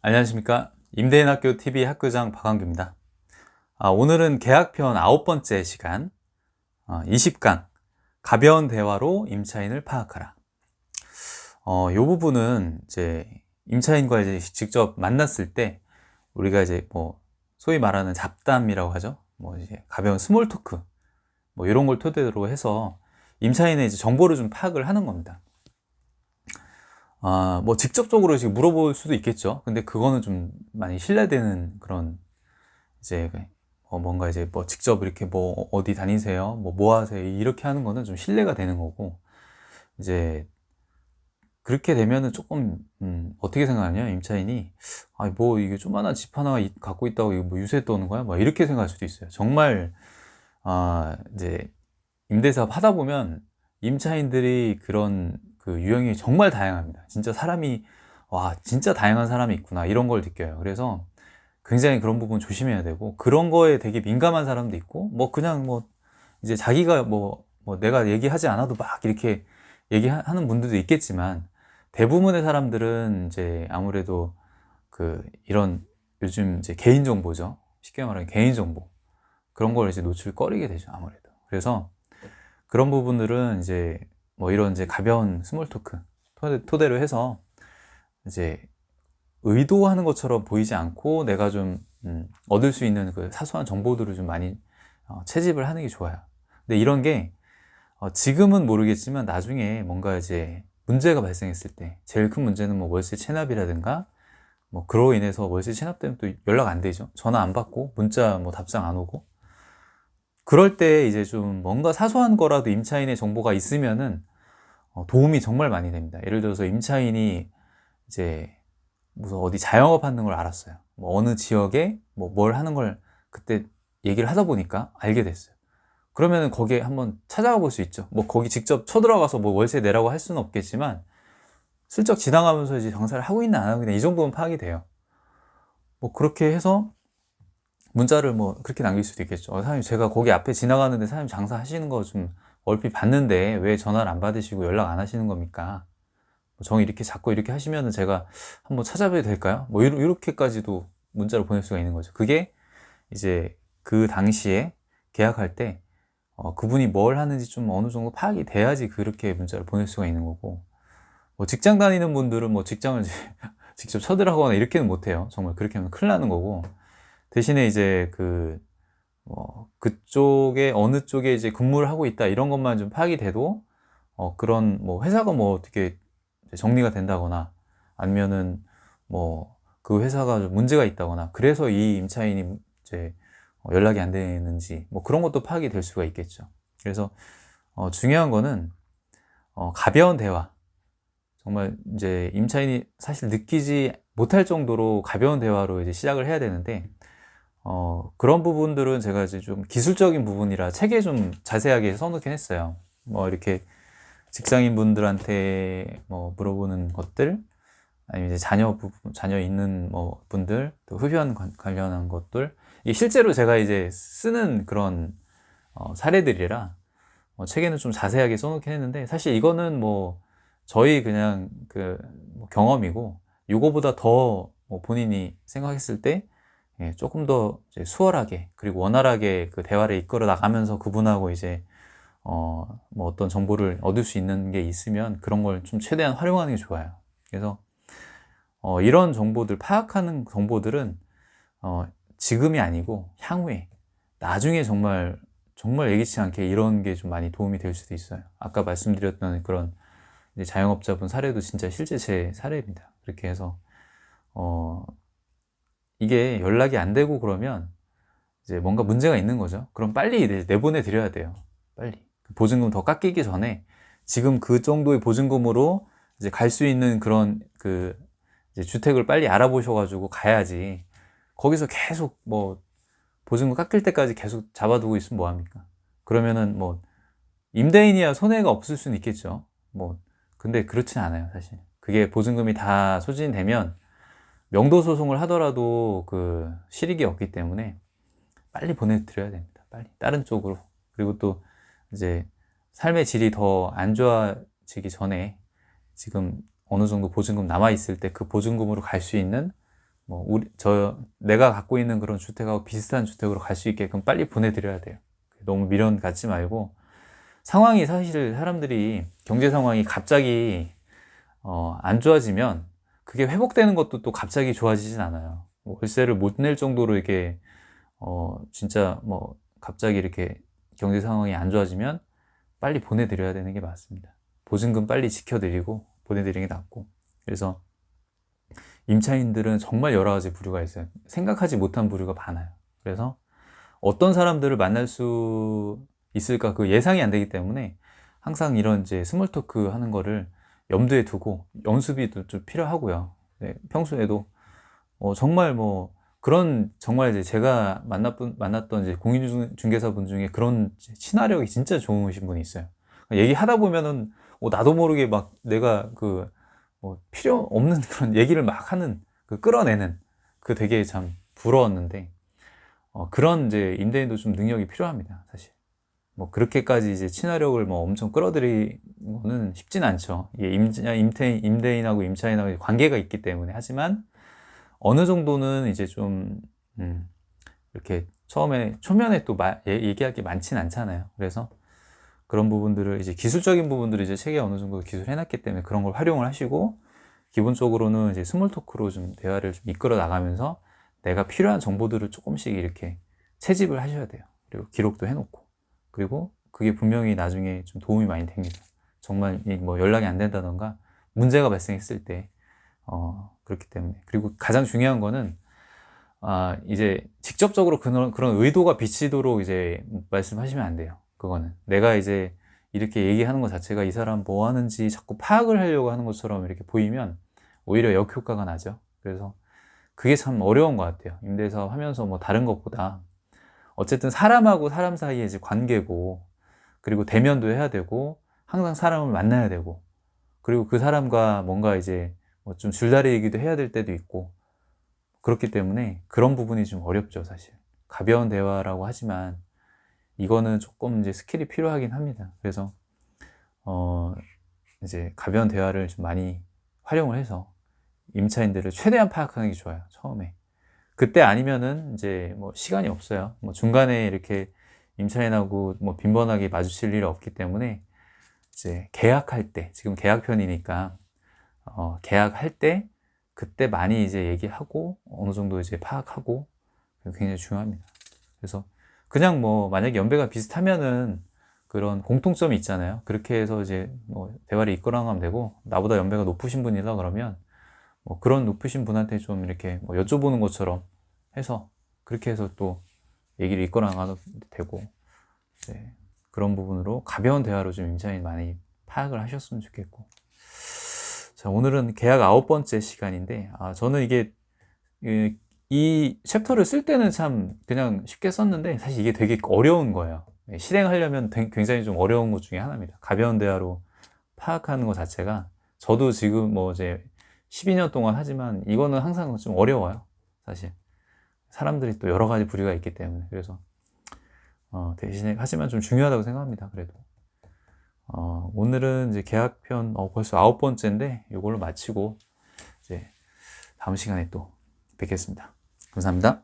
안녕하십니까. 임대인학교 TV 학교장 박완규입니다. 오늘은 계약편 9번째 시간 20강 가벼운 대화로 임차인을 파악하라. 이 부분은 이제 임차인과 이제 직접 만났을 때 우리가 이제 뭐 소위 말하는 잡담이라고 하죠. 뭐 이제 가벼운 스몰 토크 뭐 이런 걸 토대로 해서 임차인의 이제 정보를 좀 파악을 하는 겁니다. 뭐 직접적으로 지금 물어볼 수도 있겠죠. 근데 그거는 좀 많이 신뢰되는 그런 이제 뭔가 이제 뭐 직접 이렇게 뭐 어디 다니세요? 뭐 하세요? 이렇게 하는 거는 좀 신뢰가 되는 거고, 이제 그렇게 되면은 조금 어떻게 생각하냐 임차인이, 뭐 이게 조그만한 집 하나 갖고 있다고 이거 뭐 유세 떠는 거야? 막 이렇게 생각할 수도 있어요. 정말 이제 임대사업 하다 보면 임차인들이 그런 그 유형이 정말 다양합니다. 진짜 사람이, 와 진짜 다양한 사람이 있구나 이런 걸 느껴요. 그래서 굉장히 그런 부분 조심해야 되고, 그런 거에 되게 민감한 사람도 있고, 뭐 그냥 뭐 이제 자기가 뭐 내가 얘기하지 않아도 막 이렇게 얘기하는 분들도 있겠지만, 대부분의 사람들은 이제 아무래도 이런 요즘 이제 개인정보죠. 쉽게 말하면 개인정보, 그런 걸 이제 노출거리게 되죠 아무래도. 그래서 그런 부분들은 이제 뭐 이런 이제 가벼운 스몰 토크 토대로 해서 이제 의도하는 것처럼 보이지 않고 내가 좀 얻을 수 있는 그 사소한 정보들을 좀 많이 채집을 하는 게 좋아요. 근데 이런 게 지금은 모르겠지만 나중에 뭔가 이제 문제가 발생했을 때, 제일 큰 문제는 뭐 월세 체납이라든가, 뭐 그로 인해서 월세 체납되면 또 연락 안 되죠. 전화 안 받고 문자 뭐 답장 안 오고. 그럴 때 이제 좀 뭔가 사소한 거라도 임차인의 정보가 있으면은 도움이 정말 많이 됩니다. 예를 들어서 임차인이 이제 무슨 어디 자영업 하는 걸 알았어요. 뭐 어느 지역에 뭐 뭘 하는 걸 그때 얘기를 하다 보니까 알게 됐어요. 그러면은 거기에 한번 찾아가 볼 수 있죠. 뭐 거기 직접 쳐들어가서 뭐 월세 내라고 할 수는 없겠지만, 슬쩍 지나가면서 이제 장사를 하고 있나 안 하고 있나 이 정도는 파악이 돼요. 뭐 그렇게 해서 문자를 뭐 그렇게 남길 수도 있겠죠. 사장님 제가 거기 앞에 지나가는데 사장님 장사하시는 거 좀 얼핏 봤는데 왜 전화를 안 받으시고 연락 안 하시는 겁니까? 정이 이렇게 자꾸 이렇게 하시면은 제가 한번 찾아봐도 될까요? 뭐 이렇게까지도 문자를 보낼 수가 있는 거죠. 그게 이제 그 당시에 계약할 때 그분이 뭘 하는지 좀 어느 정도 파악이 돼야지 그렇게 문자를 보낼 수가 있는 거고, 뭐 직장 다니는 분들은 뭐 직장을 이제 직접 쳐들어가거나 이렇게는 못해요. 정말 그렇게 하면 큰일 나는 거고, 대신에 이제 그쪽에 어느 쪽에 이제 근무를 하고 있다 이런 것만 좀 파악이 돼도 그런 뭐 회사가 뭐 어떻게 정리가 된다거나, 아니면은 뭐 그 회사가 좀 문제가 있다거나, 그래서 이 임차인이 이제 연락이 안 되는지 뭐 그런 것도 파악이 될 수가 있겠죠. 그래서 중요한 거는 가벼운 대화, 정말 이제 임차인이 사실 느끼지 못할 정도로 가벼운 대화로 이제 시작을 해야 되는데, 그런 부분들은 제가 이제 좀 기술적인 부분이라 책에 좀 자세하게 써놓긴 했어요. 뭐 이렇게 직장인 분들한테 뭐 물어보는 것들, 아니면 이제 자녀 있는 뭐 분들, 또 흡연 관련한 것들, 이게 실제로 제가 이제 쓰는 그런 사례들이라 책에는 좀 자세하게 써놓긴 했는데, 사실 이거는 뭐 저희 그냥 뭐 경험이고, 이거보다 더뭐 본인이 생각했을 때 조금 더 이제 수월하게 그리고 원활하게 그 대화를 이끌어 나가면서 그분하고 이제 뭐 어떤 정보를 얻을 수 있는 게 있으면 그런 걸 좀 최대한 활용하는 게 좋아요. 그래서 이런 정보들, 파악하는 정보들은 지금이 아니고 향후에, 나중에 정말 정말 예기치 않게 이런 게 좀 많이 도움이 될 수도 있어요. 아까 말씀드렸던 그런 이제 자영업자분 사례도 진짜 실제 제 사례입니다. 그렇게 해서 이게 연락이 안 되고 그러면 이제 뭔가 문제가 있는 거죠. 그럼 빨리 내보내 드려야 돼요. 빨리 보증금 더 깎이기 전에 지금 그 정도의 보증금으로 이제 갈 수 있는 그런 이제 주택을 빨리 알아보셔가지고 가야지, 거기서 계속 뭐 보증금 깎일 때까지 계속 잡아두고 있으면 뭐합니까? 그러면은 뭐 임대인이야 손해가 없을 수는 있겠죠. 뭐 근데 그렇진 않아요 사실. 그게 보증금이 다 소진되면 명도 소송을 하더라도 그 실익이 없기 때문에 빨리 보내드려야 됩니다. 빨리 다른 쪽으로. 그리고 또 이제 삶의 질이 더 안 좋아지기 전에 지금 어느 정도 보증금 남아 있을 때 그 보증금으로 갈 수 있는 내가 갖고 있는 그런 주택하고 비슷한 주택으로 갈 수 있게끔 빨리 보내드려야 돼요. 너무 미련 갖지 말고, 상황이 사실 사람들이 경제 상황이 갑자기 안 좋아지면 그게 회복되는 것도 또 갑자기 좋아지진 않아요. 월세를 못 낼 정도로 이게 진짜 갑자기 이렇게 경제 상황이 안 좋아지면 빨리 보내드려야 되는 게 맞습니다. 보증금 빨리 지켜드리고 보내드리는 게 낫고. 그래서 임차인들은 정말 여러 가지 부류가 있어요. 생각하지 못한 부류가 많아요. 그래서 어떤 사람들을 만날 수 있을까 그 예상이 안 되기 때문에 항상 이런 이제 스몰 토크 하는 거를 염두에 두고 연습이도 좀 필요하고요. 네, 평소에도 정말 그런 정말 이제 제가 만났던 이제 공인중개사분 중에 그런 친화력이 진짜 좋으신 분이 있어요. 얘기하다 보면은 나도 모르게 막 내가 필요 없는 그런 얘기를 막 하는 끌어내는 되게 참 부러웠는데 그런 이제 임대인도 좀 능력이 필요합니다, 사실. 그렇게까지 이제 친화력을 엄청 끌어들이는 거는 쉽진 않죠. 이게 임대인하고 임차인하고 관계가 있기 때문에. 하지만 어느 정도는 이제 좀 이렇게 처음에 초면에 또 얘기할 게 많진 않잖아요. 그래서 그런 부분들을 이제 기술적인 부분들을 이제 책에 어느 정도 기술해놨기 때문에 그런 걸 활용을 하시고, 기본적으로는 이제 스몰 토크로 좀 대화를 좀 이끌어 나가면서 내가 필요한 정보들을 조금씩 이렇게 채집을 하셔야 돼요. 그리고 기록도 해놓고, 그리고 그게 분명히 나중에 좀 도움이 많이 됩니다. 정말 연락이 안 된다던가 문제가 발생했을 때 그렇기 때문에. 그리고 가장 중요한 거는 이제 직접적으로 그런 의도가 비치도록 이제 말씀하시면 안 돼요. 그거는 내가 이제 이렇게 얘기하는 것 자체가 이 사람 뭐 하는지 자꾸 파악을 하려고 하는 것처럼 이렇게 보이면 오히려 역효과가 나죠. 그래서 그게 참 어려운 것 같아요. 임대사업 하면서 다른 것보다 어쨌든 사람하고 사람 사이의 이제 관계고, 그리고 대면도 해야 되고, 항상 사람을 만나야 되고, 그리고 그 사람과 뭔가 이제 좀 줄다리 얘기도 해야 될 때도 있고, 그렇기 때문에 그런 부분이 좀 어렵죠, 사실. 가벼운 대화라고 하지만 이거는 조금 이제 스킬이 필요하긴 합니다. 그래서 이제 가벼운 대화를 좀 많이 활용을 해서 임차인들을 최대한 파악하는 게 좋아요, 처음에. 그때 아니면은 이제 시간이 없어요. 중간에 이렇게 임차인하고 빈번하게 마주칠 일이 없기 때문에 이제 계약할 때, 지금 계약편이니까 계약할 때 그때 많이 이제 얘기하고 어느 정도 이제 파악하고, 굉장히 중요합니다. 그래서 그냥 만약에 연배가 비슷하면은 그런 공통점이 있잖아요. 그렇게 해서 이제 대화를 이끌어 나가면 되고, 나보다 연배가 높으신 분이다 그러면 그런 높으신 분한테 좀 이렇게 여쭤보는 것처럼 해서 그렇게 해서 또 얘기를 이끌어 나가도 되고, 네, 그런 부분으로 가벼운 대화로 좀 임차인 많이 파악을 하셨으면 좋겠고. 자, 오늘은 계약 9번째 시간인데, 저는 이게 이 챕터를 쓸 때는 참 그냥 쉽게 썼는데 사실 이게 되게 어려운 거예요. 실행하려면 굉장히 좀 어려운 것 중에 하나입니다. 가벼운 대화로 파악하는 것 자체가, 저도 지금 이제 12년 동안 하지만 이거는 항상 좀 어려워요, 사실. 사람들이 또 여러 가지 부류가 있기 때문에. 그래서 대신에 하지만 좀 중요하다고 생각합니다, 그래도. 오늘은 이제 계약편 벌써 9번째인데 이걸로 마치고 이제 다음 시간에 또 뵙겠습니다. 감사합니다.